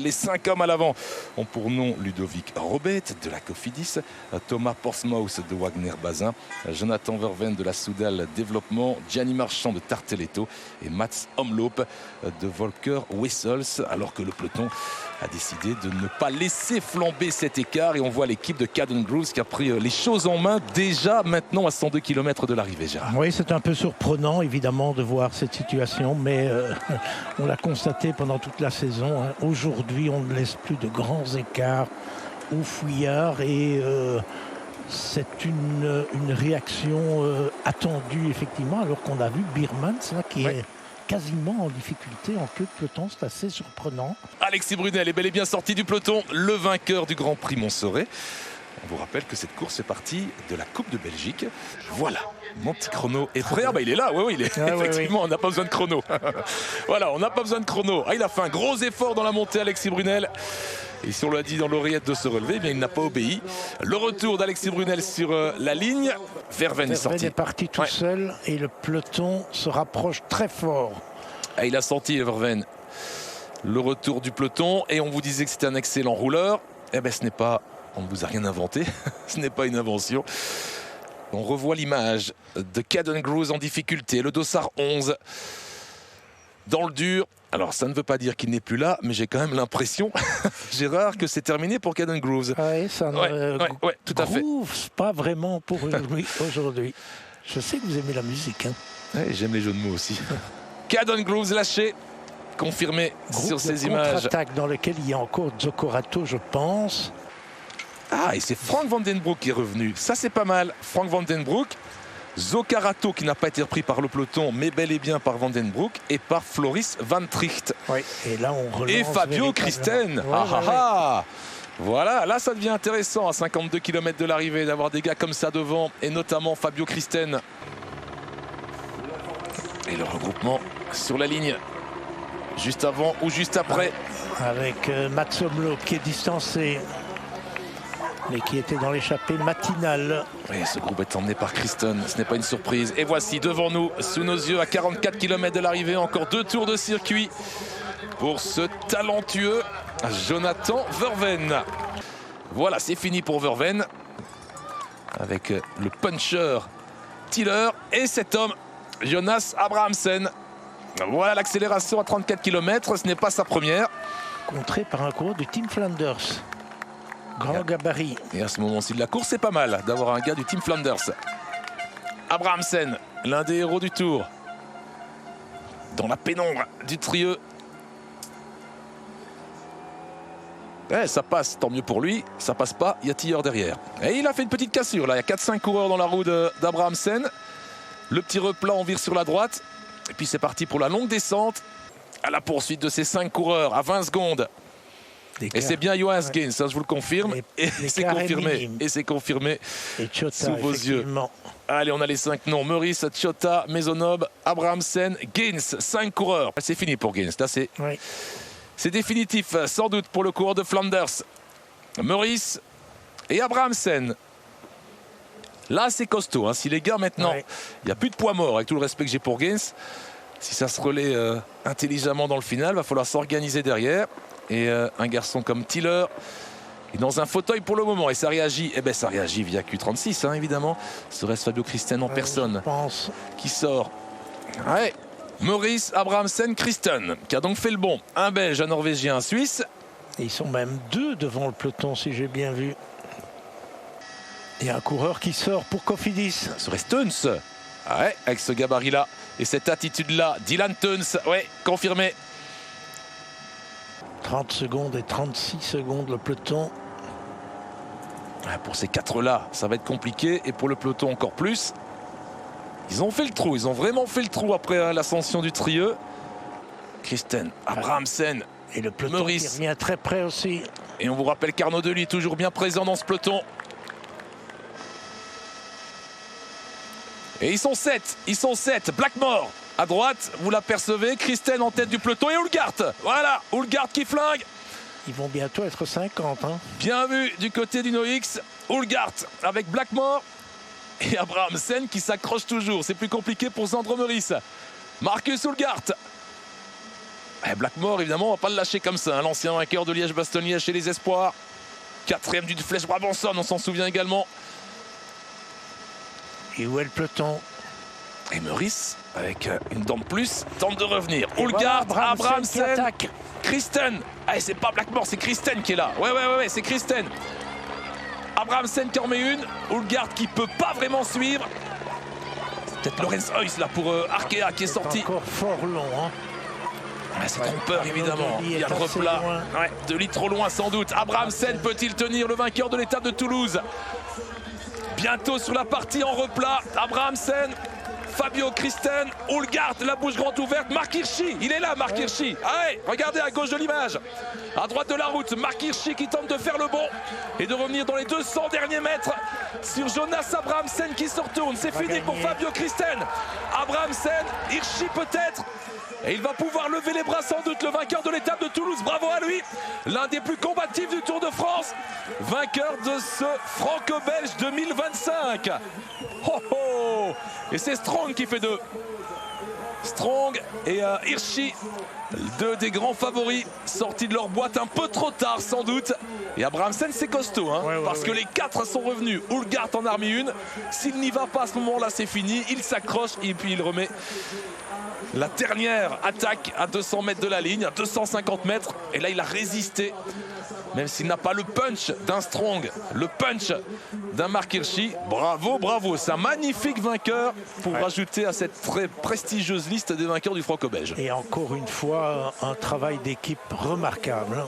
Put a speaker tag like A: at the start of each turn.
A: Les 5 hommes à l'avant ont pour nom Ludovic Robet de la Cofidis, Thomas Portsmouth de Wagner Bazin, Jonathan Verven de la Soudal Développement, Gianni Marchand de Tarteletto et Mats Omloop de Volker Wessels, alors que le peloton a décidé de ne pas laisser flamber cet écart et on voit l'équipe de Caden Groves qui a pris les choses en main déjà maintenant à 102 km de l'arrivée, Gérard.
B: Oui, c'est un peu surprenant évidemment de voir cette situation, mais on l'a constaté pendant toute la saison. Hein. Aujourd'hui, on ne laisse plus de grands écarts aux fouillards et c'est une réaction attendue effectivement, alors qu'on a vu Birmans là, qui est quasiment en difficulté en queue de peloton, c'est assez surprenant.
A: Alexis Brunel est bel et bien sorti du peloton, le vainqueur du Grand Prix Montserrat. On vous rappelle que cette course est partie de la Coupe de Belgique. Voilà, mon petit chrono est prêt. Ah bah il est là, oui, il est. Effectivement, on n'a pas besoin de chrono. Voilà, on n'a pas besoin de chrono. Ah, il a fait un gros effort dans la montée, Alexis Brunel. Et si on lui a dit dans l'oreillette de se relever, eh bien, il n'a pas obéi. Le retour d'Alexis Brunel sur la ligne. Verven est sorti.
B: Verven est parti tout seul et le peloton se rapproche très fort.
A: Ah, il a senti Verven le retour du peloton et on vous disait que c'était un excellent rouleur. Eh bien, ce n'est pas... On ne vous a rien inventé, ce n'est pas une invention. On revoit l'image de Caden Groves en difficulté, le dossard 11 dans le dur. Alors ça ne veut pas dire qu'il n'est plus là, mais j'ai quand même l'impression, Gérard, que c'est terminé pour Caden Groves.
B: Oui, ça ne
A: tout à fait.
B: Pas vraiment pour aujourd'hui. Je sais que vous aimez la musique. Hein.
A: Ouais, j'aime les jeux de mots aussi. Caden Groves lâché, confirmé sur ces images.
B: Contre-attaque dans lequel il y a encore Zocorato, je pense.
A: Ah, et c'est Frank Van Den Broek qui est revenu. Ça, c'est pas mal. Frank Van Den Broek. Zocorato qui n'a pas été repris par le peloton, mais bel et bien par Van Den Broek et par Floris Van Tricht.
B: Oui, et là, on relance.
A: Et Fabio Christen. Voilà, là, ça devient intéressant à 52 km de l'arrivée d'avoir des gars comme ça devant, et notamment Fabio Christen. Et le regroupement sur la ligne, juste avant ou juste après.
B: Avec Mats Omloop qui est distancé, mais qui était dans l'échappée matinale.
A: Oui, ce groupe est emmené par Christen, ce n'est pas une surprise. Et voici devant nous, sous nos yeux, à 44 km de l'arrivée, encore 2 tours de circuit pour ce talentueux Jonathan Verven. Voilà, c'est fini pour Verven, avec le puncher Tiller et cet homme, Jonas Abrahamsen. Voilà l'accélération à 34 km, ce n'est pas sa première.
B: Contré par un coureur du Team Flanders. Grand gabarit.
A: Et à ce moment-ci de la course, c'est pas mal d'avoir un gars du Team Flanders. Abrahamsen, l'un des héros du Tour. Dans la pénombre du Trieux. Ça passe, tant mieux pour lui. Ça passe pas, il y a Tiller derrière. Et il a fait une petite cassure, là. Il y a 4-5 coureurs dans la roue d'Abrahamsen. Le petit replat, on vire sur la droite. Et puis c'est parti pour la longue descente. À la poursuite de ces 5 coureurs, à 20 secondes. Et c'est bien Johan Gens, ça je vous le confirme. Et c'est confirmé. Et c'est confirmé sous vos yeux. Allez, on a les 5 noms. Meurice, Tchota, Maisonneuve, Abrahamsen, Gens. 5 coureurs. C'est fini pour Gens. Là, c'est définitif, sans doute, pour le coureur de Flanders. Meurice et Abrahamsen. Là, c'est costaud. Hein. Si les gars, maintenant, il n'y a plus de poids mort, avec tout le respect que j'ai pour Gens, si ça se relaie intelligemment dans le final, il va falloir s'organiser derrière. Et un garçon comme Tiller est dans un fauteuil pour le moment et ça réagit. Eh bien ça réagit via Q36 hein, évidemment. Serait-ce Fabio Christen en personne qui sort. Ouais. Meurice, Abrahamsen, Christen qui a donc fait le bon. Un Belge, un Norvégien, un Suisse.
B: Et ils sont même 2 devant le peloton si j'ai bien vu. Et un coureur qui sort pour Cofidis.
A: Ça serait Steuns. Ouais, avec ce gabarit-là et cette attitude-là. Dylan Teuns, ouais, confirmé.
B: 30 secondes et 36 secondes le peloton.
A: Pour ces 4-là, ça va être compliqué. Et pour le peloton encore plus. Ils ont fait le trou. Ils ont vraiment fait le trou après l'ascension du Trieux. Christen, Abrahamsen
B: et le peloton Meurice. Qui revient très près aussi.
A: Et on vous rappelle qu'Arnaud Delis est toujours bien présent dans ce peloton. Et ils sont 7. Ils sont 7. Blackmore. À droite, vous l'apercevez, Christen en tête du peloton et Houlgart. Voilà, Houlgart qui flingue.
B: Ils vont bientôt être 50. Hein.
A: Bien vu du côté du NOX. Houlgart avec Blackmore et Abrahamsen qui s'accroche toujours. C'est plus compliqué pour Sandro Meurice. Marcus Houlgart. Blackmore, évidemment, on va pas le lâcher comme ça, hein. L'ancien vainqueur de Liège-Bastogne-Liège chez les Espoirs. 4e d'une flèche Brabançonne, on s'en souvient également.
B: Et où est le peloton?
A: Et Meurice, avec une dent de plus, tente de revenir. Houlgard,
B: voilà,
A: Abramsen, Christen. Ah, c'est pas Blackmore, c'est Christen qui est là. Ouais, c'est Christen. Abramsen qui en met une. Houlgard qui peut pas vraiment suivre. C'est peut-être Lorenz Heuss là pour Arkea qui est sorti.
B: Encore fort long, hein.
A: C'est trompeur évidemment. Il y a le replat. Ouais, 2 litres trop loin sans doute. Abramsen peut-il tenir, le vainqueur de l'étape de Toulouse? Bientôt sur la partie en replat. Abramsen, Fabio Christen, Houlgard, la bouche grande ouverte. Marc Hirschi, il est là, Marc Hirschi. Allez, regardez à gauche de l'image. À droite de la route, Marc Hirschi qui tente de faire le bond et de revenir dans les 200 derniers mètres sur Jonas Abramsen qui se retourne. C'est fini pour Fabio Christen. Abramsen, Hirschi peut-être. Et il va pouvoir lever les bras sans doute, le vainqueur de l'étape de Toulouse. Bravo à lui, l'un des plus combatifs du Tour de France. Vainqueur de ce Franco-Belge 2025. Oh oh. Et c'est Strong qui fait 2. Strong et Hirschi, 2 des grands favoris, sortis de leur boîte un peu trop tard sans doute. Et Abramsen c'est costaud, hein, parce que les 4 sont revenus. Houlgard en a remis une. S'il n'y va pas à ce moment-là, c'est fini. Il s'accroche et puis il remet la dernière attaque à 200 mètres de la ligne, à 250 mètres. Et là, il a résisté. Même s'il n'a pas le punch d'un Strong, le punch d'un Marc Hirschi. Bravo, bravo. C'est un magnifique vainqueur pour rajouter à cette très prestigieuse liste des vainqueurs du Franco-Belge.
B: Et encore une fois, un travail d'équipe remarquable.